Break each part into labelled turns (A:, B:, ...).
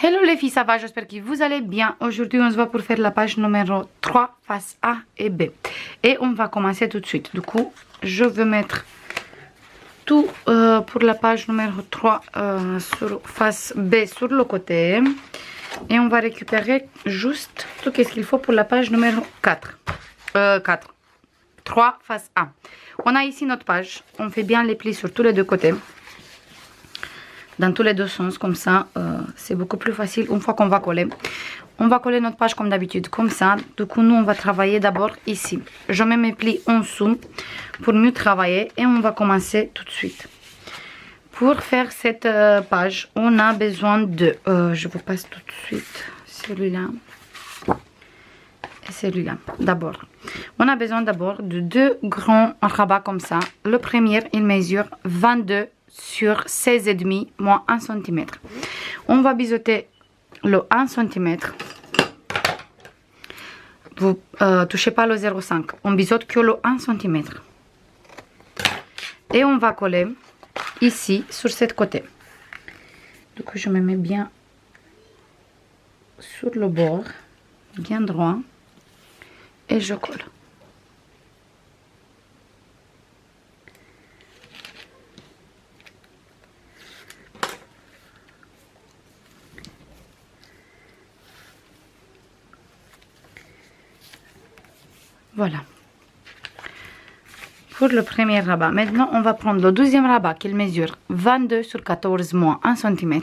A: Hello les filles, ça va? J'espère que vous allez bien. Aujourd'hui, on se voit pour faire la page numéro 3, face A et B. Et on va commencer tout de suite. Du coup, je vais mettre tout pour la page numéro 3 sur face B sur le côté. Et on va récupérer juste tout ce qu'il faut pour la page numéro 4. 3 face A. On a ici notre page. On fait bien les plis sur tous les deux côtés. Dans tous les deux sens, comme ça, c'est beaucoup plus facile une fois qu'on va coller. On va coller notre page comme d'habitude, comme ça. Du coup, nous, on va travailler d'abord ici. Je mets mes plis en dessous pour mieux travailler et on va commencer tout de suite. Pour faire cette page, on a besoin de... je vous passe tout de suite celui-là et celui-là. D'abord, on a besoin d'abord de deux grands rabats comme ça. Le premier, il mesure 22 sur 16,5 moins 1 cm. On va biseauter le 1 cm. Vous touchez pas le 0,5. On biseaute que le 1 cm. Et on va coller ici sur ce côté. Donc je me mets bien sur le bord, bien droit, et je colle. Voilà. Pour le premier rabat. Maintenant, on va prendre le deuxième rabat qui mesure 22 sur 14 moins 1 cm.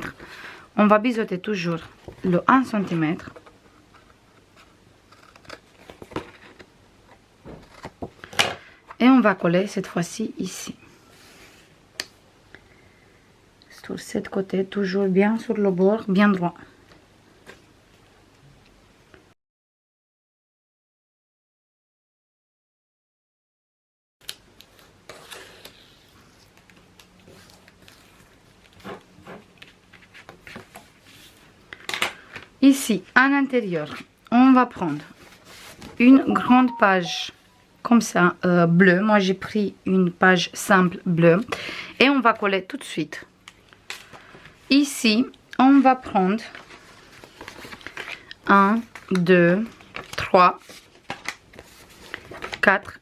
A: On va biseauter toujours le 1 cm. Et on va coller cette fois-ci ici. Sur ce côté, toujours bien sur le bord, bien droit. Ici, à l'intérieur, on va prendre une grande page comme ça, bleue. Moi, j'ai pris une page simple bleue. Et on va coller tout de suite. Ici, on va prendre 1, 2, 3, 4,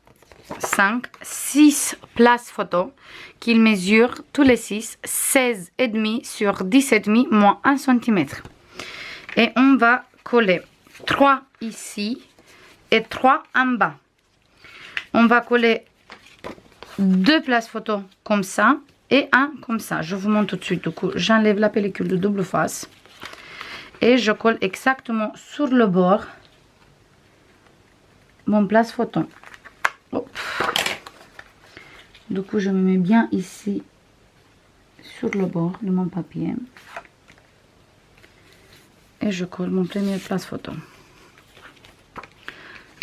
A: 5, 6 places photo qu'il mesure tous les 6, 16,5 sur 10,5 moins 1 cm. Et on va coller 3 ici et 3 en bas. On va coller 2 places photo comme ça et un comme ça. Je vous montre tout de suite. Du coup, j'enlève la pellicule de double face et je colle exactement sur le bord mon place photo. Hop. Du coup, je me mets bien ici sur le bord de mon papier et je colle mon premier place photo.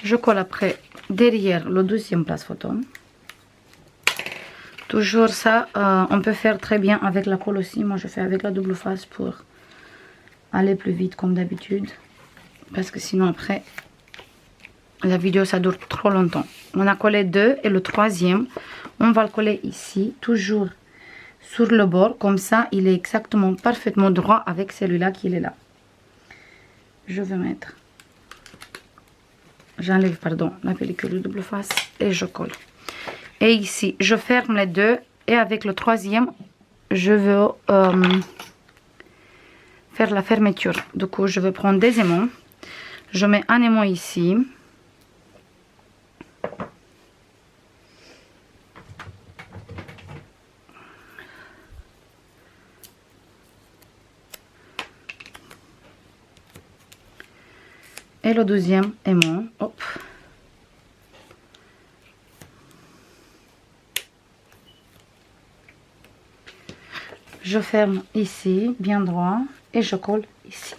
A: Je colle après derrière le deuxième place photo. Toujours ça, on peut faire très bien avec la colle aussi. Moi, je fais avec la double face pour aller plus vite comme d'habitude. Parce que sinon, après, la vidéo, ça dure trop longtemps. On a collé deux et le troisième, on va le coller ici, toujours sur le bord. Comme ça, il est exactement parfaitement droit avec celui-là qui est là. Je vais mettre... J'enlève, pardon, la pellicule de double face et je colle. Et ici, je ferme les deux et avec le troisième, je veux faire la fermeture. Du coup, je vais prendre des aimants. Je mets un aimant ici. Et le deuxième aimant. Hop. Je ferme ici, bien droit, et je colle ici.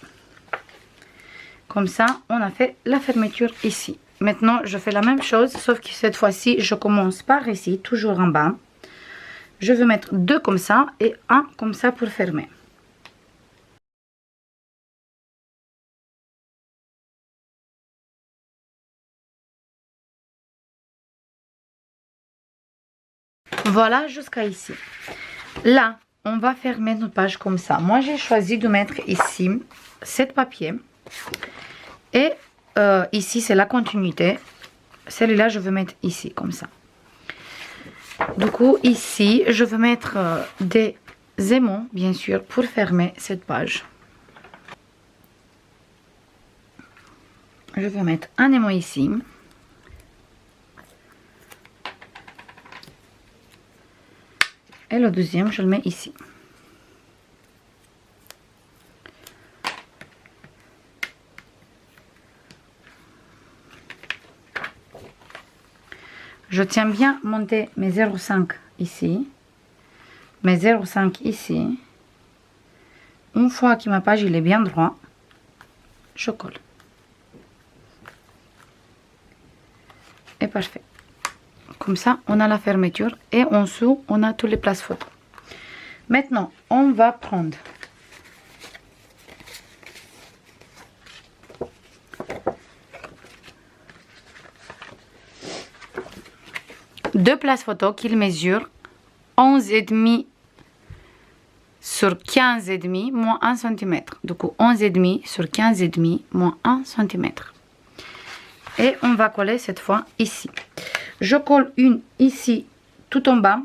A: Comme ça, on a fait la fermeture ici. Maintenant, je fais la même chose, sauf que cette fois-ci, je commence par ici, toujours en bas. Je vais mettre deux comme ça et un comme ça pour fermer. Voilà, jusqu'à ici. Là, on va fermer notre page comme ça. Moi, j'ai choisi de mettre ici 7 papiers. Et ici, c'est la continuité. Celui-là, je veux mettre ici, comme ça. Du coup, ici, je veux mettre des aimants, bien sûr, pour fermer cette page. Je vais mettre un aimant ici. Et le deuxième, je le mets ici. Je tiens bien à monter mes 0,5 ici. Mes 0,5 ici. Une fois que ma page il est bien droit, je colle. Et parfait. Comme ça, on a la fermeture et en dessous, on a toutes les places photos. Maintenant, on va prendre deux places photos qui mesurent 11,5 sur 15,5 moins 1 cm. Du coup, 11,5 sur 15,5 moins 1 cm. Et on va coller cette fois ici. Je colle une ici tout en bas.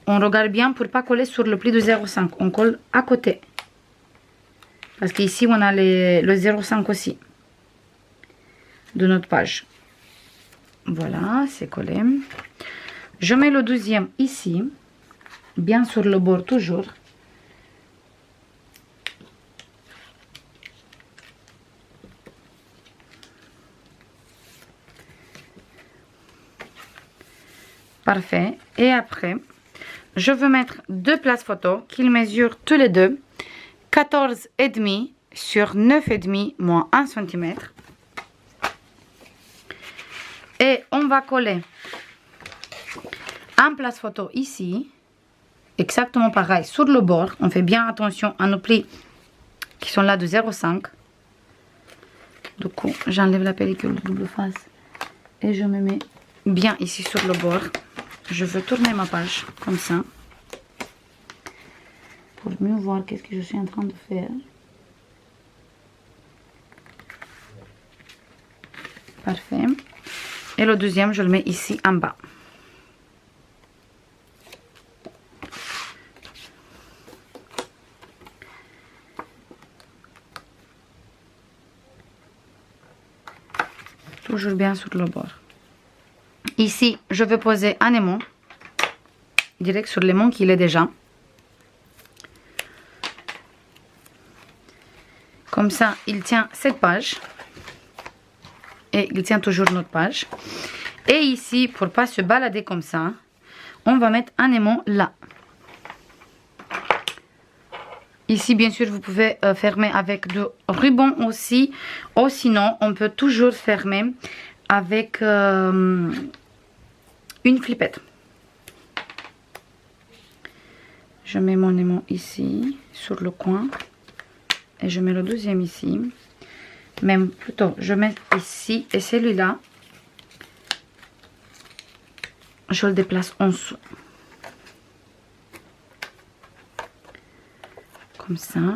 A: On regarde bien pour ne pas coller sur le pli de 0,5. On colle à côté. Parce qu'ici on a le 0,5 aussi. De notre page. Voilà, c'est collé. Je mets le deuxième ici. Bien sur le bord toujours. Parfait. Et après, je veux mettre deux places photos qui mesurent tous les deux 14,5 sur 9,5 moins 1 cm. Et on va coller un place photo ici. Exactement pareil sur le bord. On fait bien attention à nos plis qui sont là de 0,5. Du coup, j'enlève la pellicule de double face. Et je me mets bien ici sur le bord. Je veux tourner ma page comme ça. Pour mieux voir qu'est-ce que je suis en train de faire. Parfait. Et le deuxième, je le mets ici en bas. Toujours bien sur le bord. Ici, je vais poser un aimant. Direct sur l'aimant qu'il est déjà. Comme ça, il tient cette page. Et il tient toujours notre page. Et ici, pour ne pas se balader comme ça, on va mettre un aimant là. Ici, bien sûr, vous pouvez fermer avec du ruban aussi. Ou sinon, on peut toujours fermer avec une flippette. Je mets mon aimant ici, sur le coin. Et je mets le deuxième ici. Même plutôt, je mets ici. Et celui-là, je le déplace en dessous. Comme ça,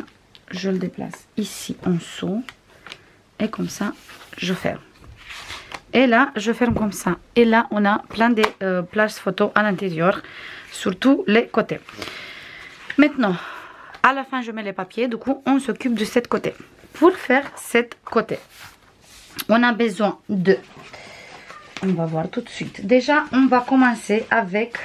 A: je le déplace ici en dessous. Et comme ça, je ferme. Et là, je ferme comme ça. Et là, on a plein de places photos à l'intérieur, sur tous les côtés. Maintenant, à la fin, je mets les papiers. Du coup, on s'occupe de cette côté. Pour faire cette côté, on a besoin de... On va voir tout de suite. Déjà, on va commencer avec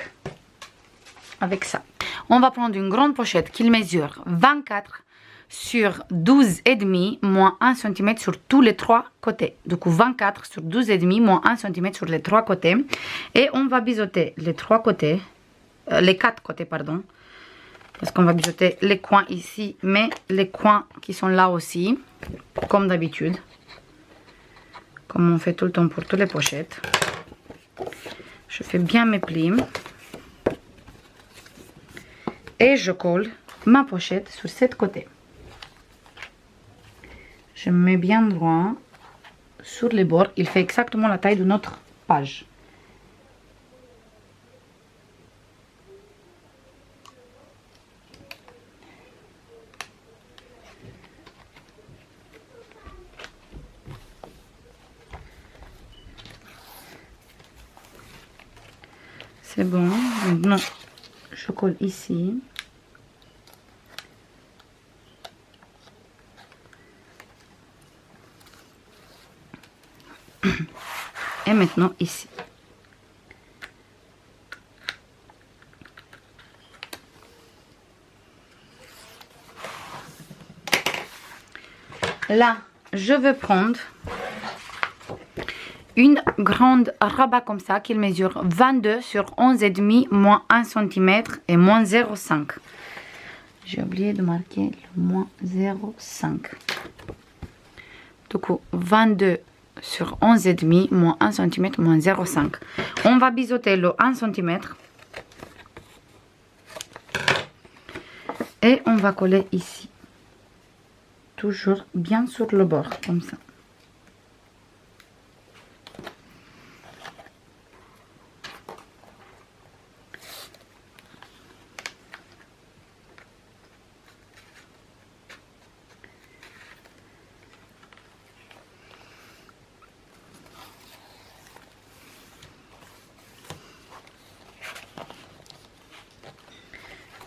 A: ça. On va prendre une grande pochette qui mesure 24 sur 12,5 moins 1 cm sur tous les trois côtés. Du coup, 24 sur 12,5 moins 1 cm sur les trois côtés. Et on va biseauter les trois côtés, les quatre côtés, pardon. Parce qu'on va biseauter les coins ici, mais les coins qui sont là aussi, comme d'habitude. Comme on fait tout le temps pour toutes les pochettes. Je fais bien mes plis. Et je colle ma pochette sur cette côté. Je me mets bien droit sur les bords. Il fait exactement la taille de notre page. C'est bon. Maintenant, je colle ici. Et maintenant ici. Là, je vais prendre une grande rabat comme ça qui mesure 22 sur 11,5 moins 1 cm et moins 0,5. J'ai oublié de marquer le moins 0,5. Du coup, 22 sur 11,5 moins 1 cm moins 0,5. On va biseauter le 1 cm. Et on va coller ici. Toujours bien sur le bord, comme ça.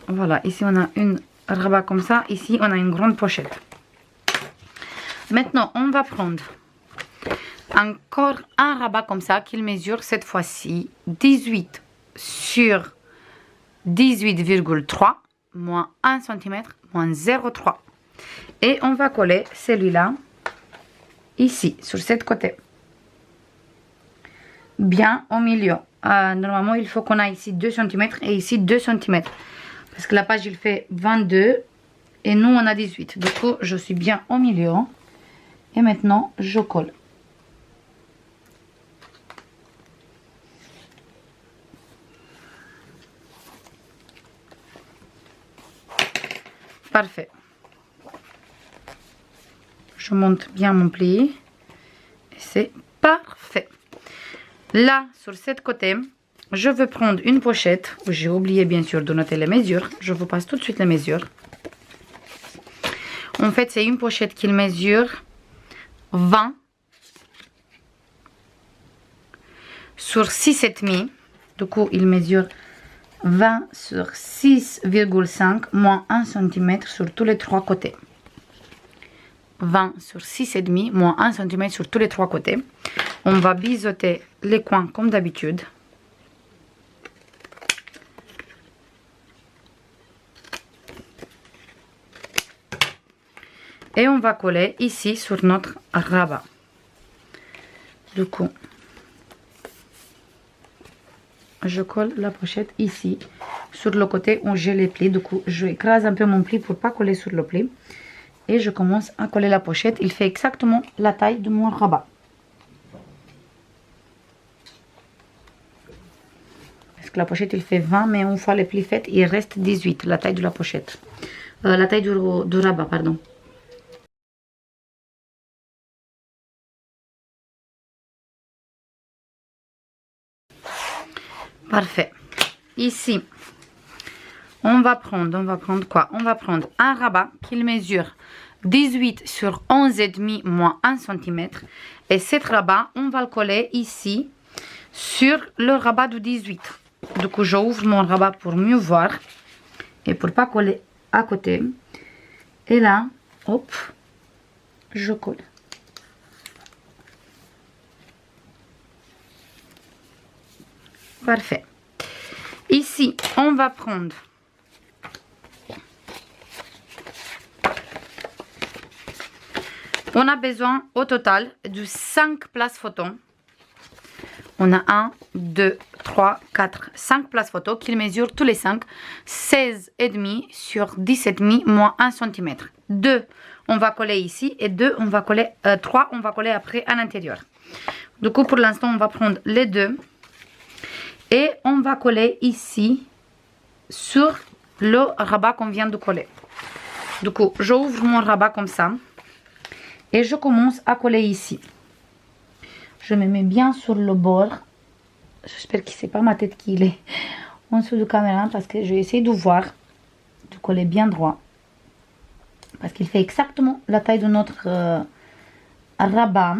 A: Voilà, ici on a une rabat comme ça, ici on a une grande pochette. Maintenant, on va prendre encore un rabat comme ça qu'il mesure cette fois-ci 18 sur 18,3 moins 1 cm moins 0,3. Et on va coller celui-là ici, sur cette côté. Bien au milieu. Normalement, il faut qu'on ait ici 2 cm et ici 2 cm. Parce que la page, il fait 22 et nous, on a 18. Du coup, je suis bien au milieu. Et maintenant, je colle. Parfait. Je monte bien mon pli. Et c'est parfait. Là, sur cette côté, je vais prendre une pochette. J'ai oublié bien sûr de noter les mesures. Je vous passe tout de suite les mesures. En fait, c'est une pochette qui mesure 20 sur 6,5. Du coup, il mesure 20 sur 6,5 moins 1 cm sur tous les trois côtés. 20 sur 6,5 moins 1 cm sur tous les trois côtés. On va biseauter les coins comme d'habitude. Et on va coller ici sur notre rabat. Du coup, je colle la pochette ici, sur le côté où j'ai les plis. Du coup, je écrase un peu mon pli pour ne pas coller sur le pli. Et je commence à coller la pochette. Il fait exactement la taille de mon rabat. Parce que la pochette, il fait 20, mais une fois les plis faits, il reste 18, la taille de la pochette. La taille du rabat, pardon. Parfait. Ici, on va prendre quoi? On va prendre un rabat qui mesure 18 sur 11,5 moins 1 cm. Et cet rabat, on va le coller ici sur le rabat de 18. Du coup, j'ouvre mon rabat pour mieux voir et pour pas coller à côté. Et là, hop, je colle. Parfait. Ici, on va prendre on a besoin au total de 5 places photo. On a 1, 2, 3, 4, 5 places photo qui mesurent tous les 5 16,5 sur 17,5 moins 1 cm. 2, on va coller ici et 2, on va coller 3, on va coller après à l'intérieur. Du coup, pour l'instant, on va prendre les deux. Et on va coller ici sur le rabat qu'on vient de coller. Du coup, j'ouvre mon rabat comme ça. Et je commence à coller ici. Je me mets bien sur le bord. J'espère que ce n'est pas ma tête qui est en dessous de la caméra. Parce que je vais essayer de voir. De coller bien droit. Parce qu'il fait exactement la taille de notre rabat.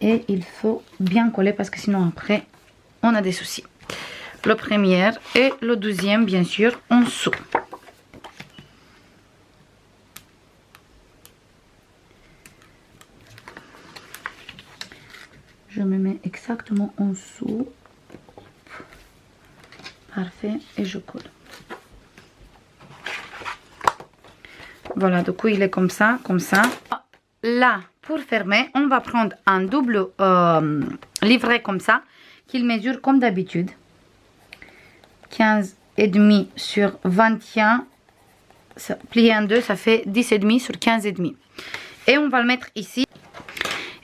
A: Et il faut bien coller parce que sinon après... on a des soucis. le premier et le deuxième, bien sûr, en dessous. Je me mets exactement en dessous. Parfait, et je colle. Voilà, du coup il est comme ça, comme ça. Là, pour fermer, on va prendre un double livret comme ça, qu'il mesure comme d'habitude. 15,5 sur 21, ça, plié en deux, ça fait 10,5 sur 15,5. Et on va le mettre ici.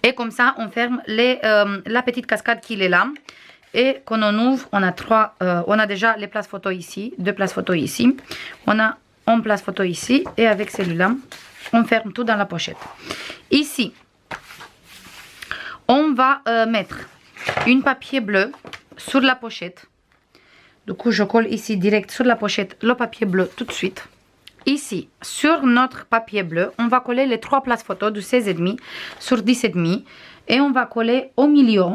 A: Et comme ça, on ferme la petite cascade qui est là. Et quand on ouvre, on a déjà les places photo ici, 2 places photo ici. On a une place photo ici. Et avec celui-là, on ferme tout dans la pochette. Ici, on va mettre une papier bleu sur la pochette. Du coup, je colle ici direct sur la pochette le papier bleu tout de suite. Ici, sur notre papier bleu, on va coller les 3 places photo de 16,5 sur 10,5. Et on va coller au milieu.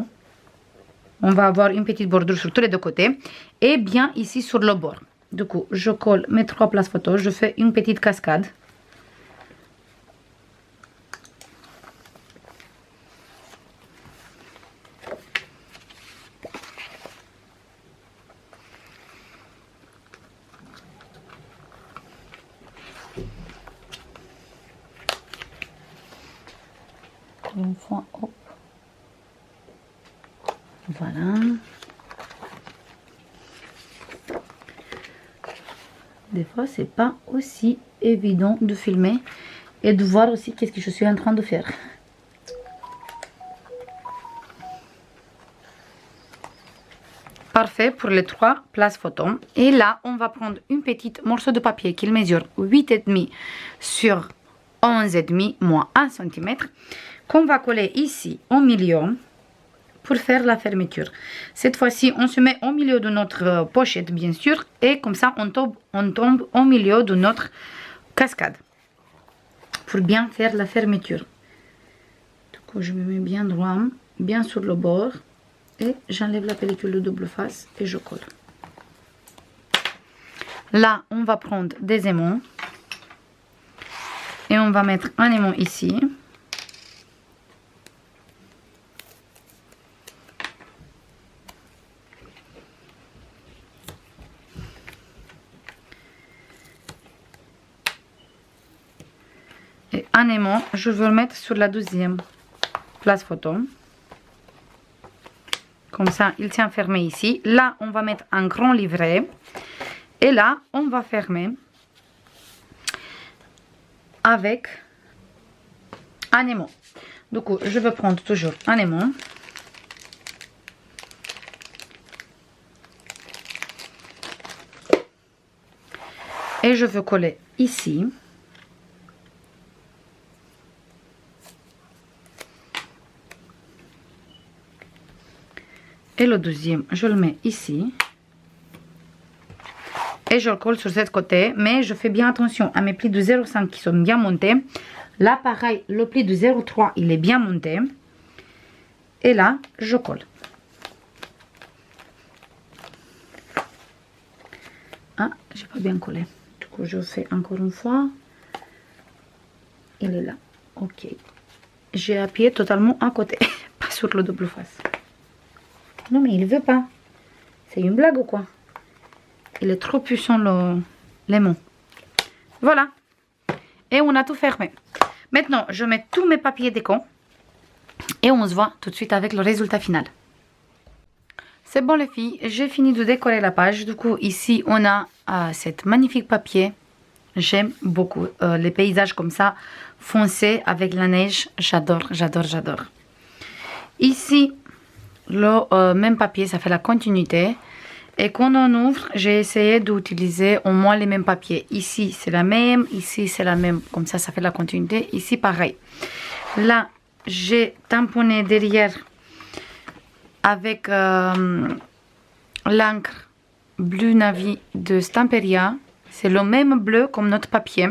A: On va avoir une petite bordure sur tous les deux côtés. Et bien ici sur le bord. Du coup, je colle mes 3 places photos. Je fais une petite cascade. Une fois, hop. Voilà. Des fois, c'est pas aussi évident de filmer et de voir aussi qu'est-ce que je suis en train de faire. Parfait pour les 3 places photos. Et là, on va prendre une petite morceau de papier qui mesure 8,5 sur 11,5 moins 1 cm qu'on va coller ici au milieu pour faire la fermeture. Cette fois-ci, on se met au milieu de notre pochette, bien sûr, et comme ça, on tombe au milieu de notre cascade pour bien faire la fermeture. Du coup, je me mets bien droit, bien sur le bord, et j'enlève la pellicule de double face et je colle. Là, on va prendre des aimants et on va mettre un aimant ici. Et un aimant, je veux le mettre sur la deuxième place photo. Comme ça, il tient fermé ici. Là, on va mettre un grand livret. Et là, on va fermer avec un aimant. Du coup, je vais prendre toujours un aimant. Et je veux coller ici. Et le deuxième, je le mets ici. Et je le colle sur ce côté. Mais je fais bien attention à mes plis de 0,5 qui sont bien montés. Là, pareil, le pli de 0,3, il est bien monté. Et là, je colle. Ah, j'ai pas bien collé. Du coup, je fais encore une fois. Il est là. Ok. J'ai appuyé totalement à côté. Pas sur le double face. Non, mais il veut pas. C'est une blague ou quoi? Il est trop puissant l'aimant. Voilà. Et on a tout fermé. Maintenant, je mets tous mes papiers déco. Et on se voit tout de suite avec le résultat final. C'est bon les filles, j'ai fini de décorer la page. Du coup, ici, on a cette magnifique papier. J'aime beaucoup les paysages comme ça, foncés avec la neige. J'adore, j'adore, j'adore. Ici, le même papier, ça fait la continuité. Et quand on ouvre, j'ai essayé d'utiliser au moins les mêmes papiers. Ici, c'est la même. Ici, c'est la même. Comme ça, ça fait la continuité. Ici, pareil. Là, j'ai tamponné derrière avec l'encre bleu navy de Stamperia. C'est le même bleu comme notre papier.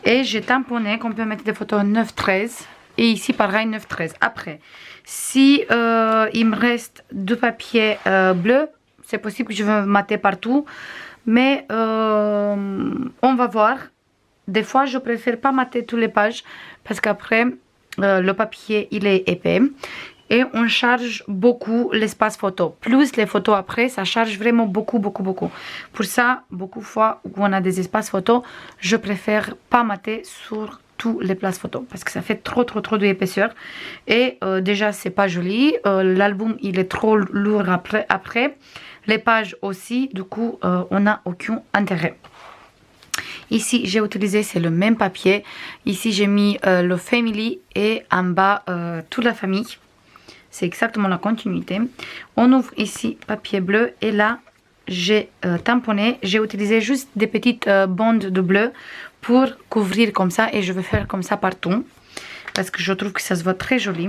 A: Et j'ai tamponné qu'on peut mettre des photos 9-13. Et ici, pareil, 9-13. Après, si il me reste 2 papiers bleus, c'est possible que je vais mater partout, mais on va voir. Des fois, je préfère pas mater toutes les pages parce qu'après, le papier, il est épais. Et on charge beaucoup l'espace photo. Plus les photos après, ça charge vraiment beaucoup. Pour ça, beaucoup de fois où on a des espaces photos, je préfère pas mater sur tous les places photos parce que ça fait trop d'épaisseur. Et déjà, c'est pas joli. L'album, il est trop lourd après. Les pages aussi, du coup, on n'a aucun intérêt. Ici, j'ai utilisé, c'est le même papier. Ici, j'ai mis le Family et en bas, toute la famille. C'est exactement la continuité. On ouvre ici papier bleu et là j'ai tamponné. J'ai utilisé juste des petites bandes de bleu pour couvrir comme ça et je vais faire comme ça partout parce que je trouve que ça se voit très joli.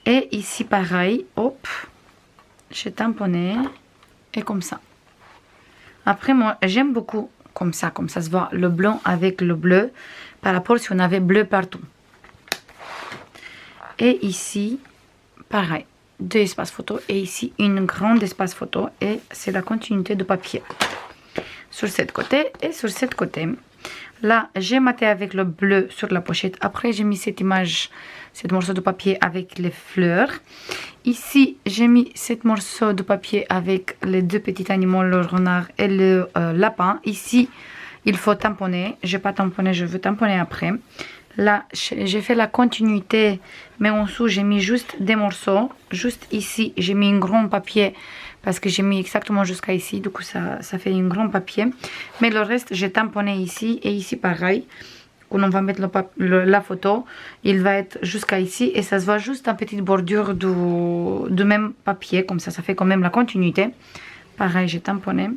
A: Et ici pareil, hop, j'ai tamponné et comme ça. Après moi j'aime beaucoup comme ça se voit le blanc avec le bleu par rapport si on avait bleu partout. Et ici pareil, 2 espaces photo et ici une grande espace photo et c'est la continuité de papier sur cette côté et sur cette côté. Là j'ai maté avec le bleu sur la pochette, après j'ai mis cette image, cette morceau de papier avec les fleurs. Ici j'ai mis cette morceau de papier avec les 2 petits animaux, le renard et le lapin. Ici il faut tamponner, j'ai pas tamponné, je veux tamponner après. Là, j'ai fait la continuité, mais en dessous, j'ai mis juste des morceaux. Juste ici, j'ai mis un grand papier parce que j'ai mis exactement jusqu'à ici. Du coup, ça fait un grand papier. Mais le reste, j'ai tamponné ici et ici, pareil. Quand on va mettre la photo, il va être jusqu'à ici. Et ça se voit juste en petite bordure du même papier. Comme ça fait quand même la continuité. Pareil, j'ai tamponné.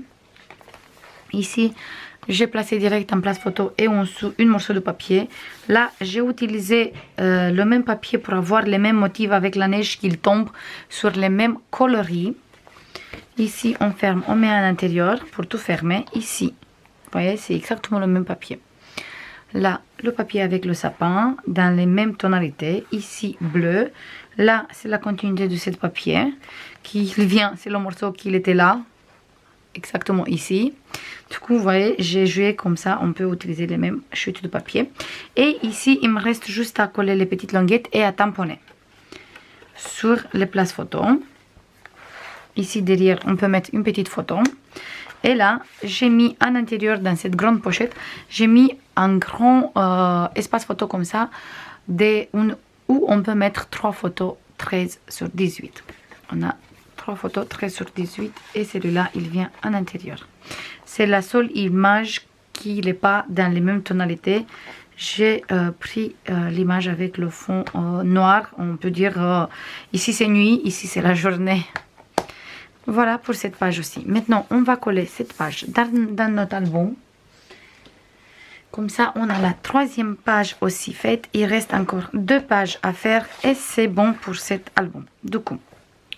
A: Ici, j'ai placé direct en place photo et en dessous une morceau de papier. Là, j'ai utilisé le même papier pour avoir les mêmes motifs avec la neige qui tombe sur les mêmes coloris. Ici, on ferme, on met à l'intérieur pour tout fermer. Ici, vous voyez, c'est exactement le même papier. Là, le papier avec le sapin dans les mêmes tonalités. Ici, bleu. Là, c'est la continuité de ce papier qui vient, c'est le morceau qui était là. Exactement ici. Du coup, vous voyez, j'ai joué comme ça. On peut utiliser les mêmes chutes de papier. Et ici, il me reste juste à coller les petites languettes et à tamponner sur les places photos. Ici, derrière, on peut mettre une petite photo. Et là, j'ai mis à l'intérieur, dans cette grande pochette, j'ai mis un grand espace photo comme ça, où on peut mettre 3 photos 13 sur 18. On a 3 photos 13 sur 18 et celui-là il vient à l'intérieur. C'est la seule image qui n'est pas dans les mêmes tonalités. J'ai pris l'image avec le fond noir. On peut dire ici c'est nuit, ici c'est la journée. Voilà pour cette page aussi. Maintenant on va coller cette page dans notre album. Comme ça on a la 3e page aussi faite. Il reste encore 2 pages à faire et c'est bon pour cet album. Du coup,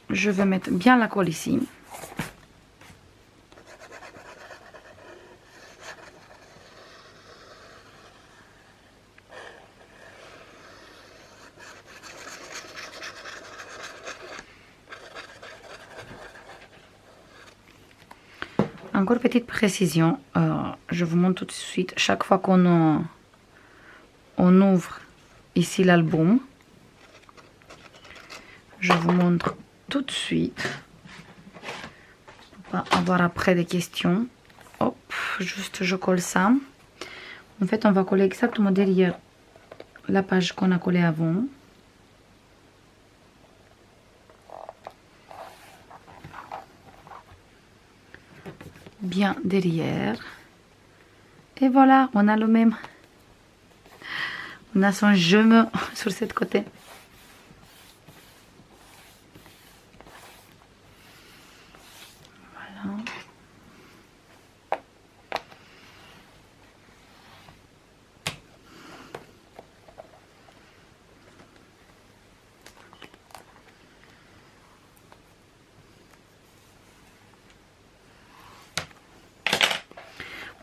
A: je vais mettre bien la colle ici. Encore petite précision, je vous montre tout de suite. Chaque fois qu'on ouvre ici l'album, je vous montre tout de suite pour pas avoir après des questions. Hop, juste je colle ça. En fait, on va coller exactement derrière la page qu'on a collée avant. Bien derrière. Et voilà, on a le même. On a son genou sur cette côté. Voilà.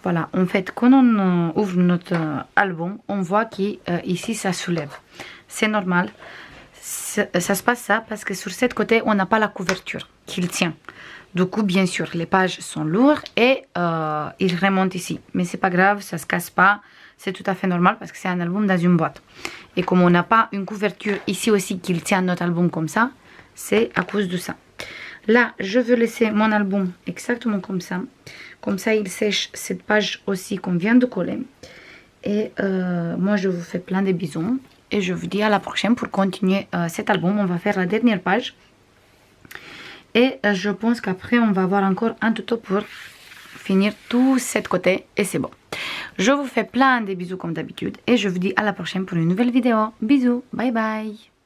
A: Voilà, en fait, quand on ouvre notre album, on voit qu'ici, ça soulève. C'est normal. Ça se passe ça parce que sur cette côté, on n'a pas la couverture qui le tient. Du coup, bien sûr, les pages sont lourdes et ils remontent ici. Mais c'est pas grave, ça se casse pas. C'est tout à fait normal parce que c'est un album dans une boîte. Et comme on n'a pas une couverture ici aussi qui tient notre album comme ça, c'est à cause de ça. Là, je veux laisser mon album exactement comme ça. Comme ça, il sèche cette page aussi qu'on vient de coller. Et moi, je vous fais plein de bisous. Et je vous dis à la prochaine pour continuer cet album. On va faire la dernière page. Et je pense qu'après, on va avoir encore un tuto pour finir tout cet côté. Et c'est bon. Je vous fais plein de bisous comme d'habitude. Et je vous dis à la prochaine pour une nouvelle vidéo. Bisous. Bye bye.